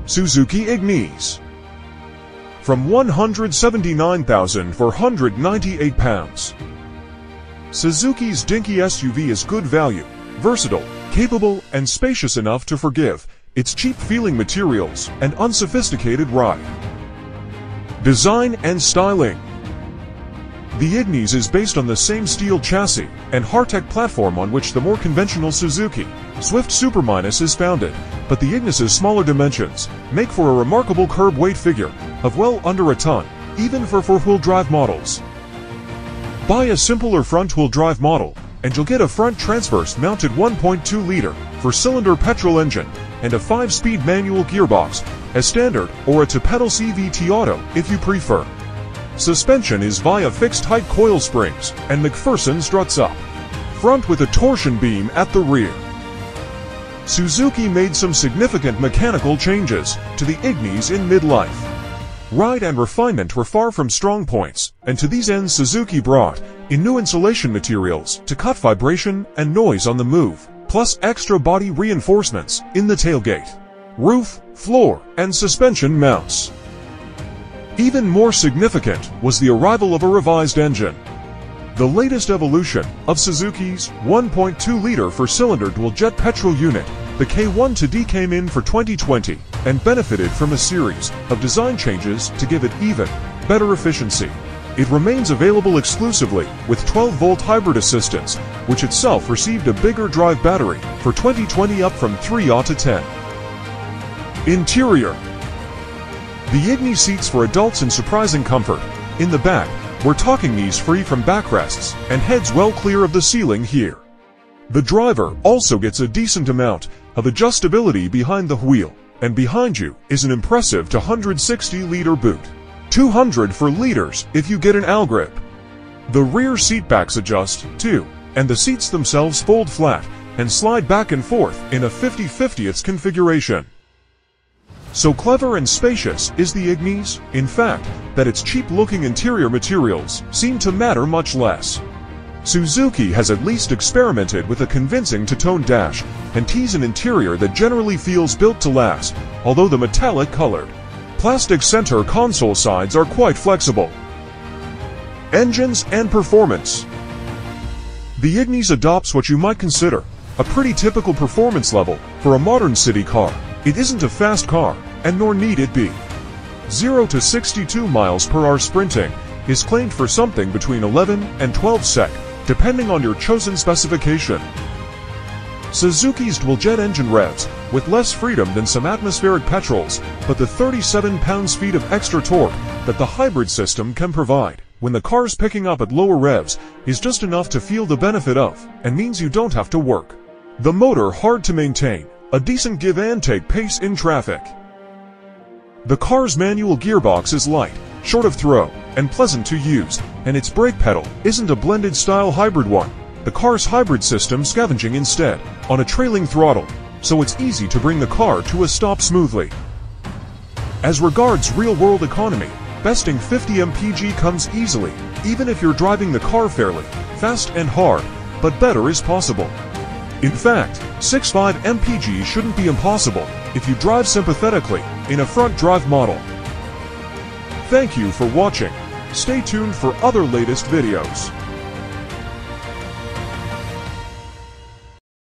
Suzuki Ignis. From £179,498. Suzuki's dinky SUV is good value, versatile, capable, and spacious enough to forgive its cheap-feeling materials and unsophisticated ride. Design and styling. The Ignis is based on the same steel chassis and high-tech platform on which the more conventional Suzuki Swift Super Minus is founded, but the Ignis's smaller dimensions make for a remarkable curb weight figure of well under a ton, even for four-wheel drive models. Buy a simpler front-wheel drive model, and you'll get a front transverse-mounted 1.2-liter four-cylinder petrol engine and a 5-speed manual gearbox as standard, or a two-pedal CVT auto if you prefer. Suspension is via fixed-height coil springs and McPherson struts up, front with a torsion beam at the rear. Suzuki made some significant mechanical changes to the Ignis in midlife. Ride and refinement were far from strong points, and to these ends Suzuki brought in new insulation materials to cut vibration and noise on the move, plus extra body reinforcements in the tailgate, roof, floor, and suspension mounts. Even more significant was the arrival of a revised engine. The latest evolution of Suzuki's 1.2-liter four-cylinder dual-jet petrol unit, the K1-D, came in for 2020 and benefited from a series of design changes to give it even better efficiency. It remains available exclusively with 12-volt hybrid assistance, which itself received a bigger drive battery for 2020 up from 3 to 10. Interior. The Ignis seats for adults in surprising comfort. In the back, we're talking knees free from backrests and heads well clear of the ceiling here. The driver also gets a decent amount of adjustability behind the wheel, and behind you is an impressive 260-liter boot. 200 for liters if you get an L grip. The rear seatbacks adjust, too, and the seats themselves fold flat and slide back and forth in a 50/50 configuration. So clever and spacious is the Ignis, in fact, that its cheap-looking interior materials seem to matter much less. Suzuki has at least experimented with a convincing two-tone dash and tease an interior that generally feels built to last, although the metallic-colored plastic center console sides are quite flexible. Engines and performance. The Ignis adopts what you might consider a pretty typical performance level for a modern city car. It isn't a fast car, and nor need it be. 0 to 62 miles per hour sprinting is claimed for something between 11 and 12 sec, depending on your chosen specification. Suzuki's dual-jet engine revs with less freedom than some atmospheric petrols, but the 37 pounds-feet of extra torque that the hybrid system can provide when the car's picking up at lower revs is just enough to feel the benefit of, and means you don't have to work the motor hard to maintain a decent give-and-take pace in traffic. The car's manual gearbox is light, short of throw, and pleasant to use, and its brake pedal isn't a blended-style hybrid one. The car's hybrid system scavenging instead on a trailing throttle, so it's easy to bring the car to a stop smoothly. As regards real-world economy, besting 50 mpg comes easily, even if you're driving the car fairly fast and hard, but better is possible. In fact, 65 mpg shouldn't be impossible if you drive sympathetically in a front-drive model. Thank you for watching. Stay tuned for other latest videos.